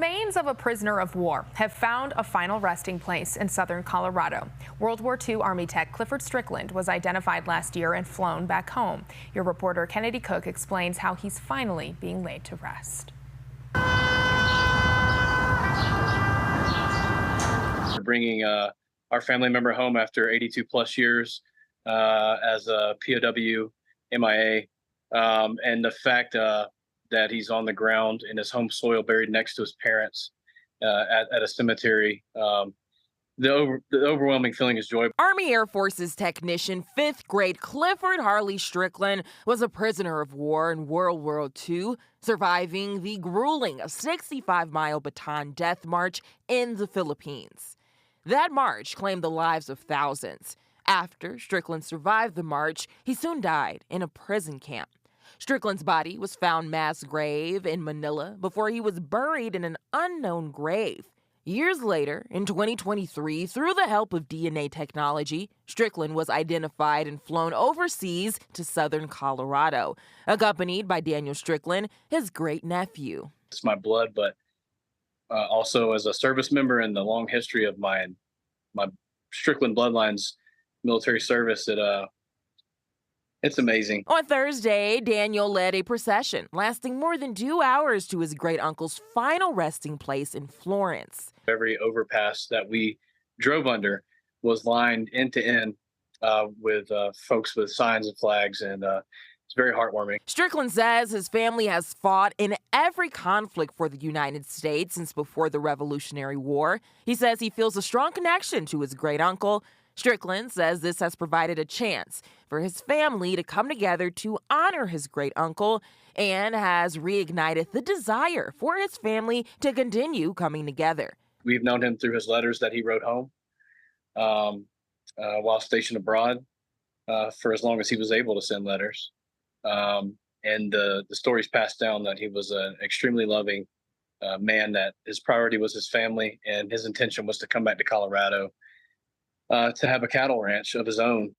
remains of a prisoner of war have found a final resting place in southern Colorado. World War II Army tech Clifford Strickland was identified last year and flown back home. Your reporter Kennedy Cook explains how he's finally being laid to rest. We're bringing our family member home after 82 plus years as a POW MIA, and the fact that he's on the ground in his home soil, buried next to his parents at a cemetery. The overwhelming feeling is joy. Army Air Force's technician, fifth grade Clifford Harley Strickland, was a prisoner of war in World War II, surviving the grueling 65-mile Bataan Death March in the Philippines. That march claimed the lives of thousands. After Strickland survived the march, he soon died in a prison camp. Strickland's body was found mass grave in Manila before he was buried in an unknown grave. Years later, in 2023, through the help of DNA technology, Strickland was identified and flown overseas to southern Colorado, accompanied by Daniel Strickland, his great-nephew. It's my blood, but also as a service member in the long history of my Strickland bloodline's military service, it's amazing. On Thursday, Daniel led a procession lasting more than 2 hours to his great-uncle's final resting place in Florence. Every overpass that we drove under was lined end to end with folks with signs and flags, and it's very heartwarming. Strickland says his family has fought in every conflict for the United States since before the Revolutionary War. He says he feels a strong connection to his great-uncle. Strickland says this has provided a chance for his family to come together to honor his great-uncle and has reignited the desire for his family to continue coming together. We've known him through his letters that he wrote home while stationed abroad for as long as he was able to send letters. And the stories passed down that he was an extremely loving man, that his priority was his family, and his intention was to come back to Colorado to have a cattle ranch of his own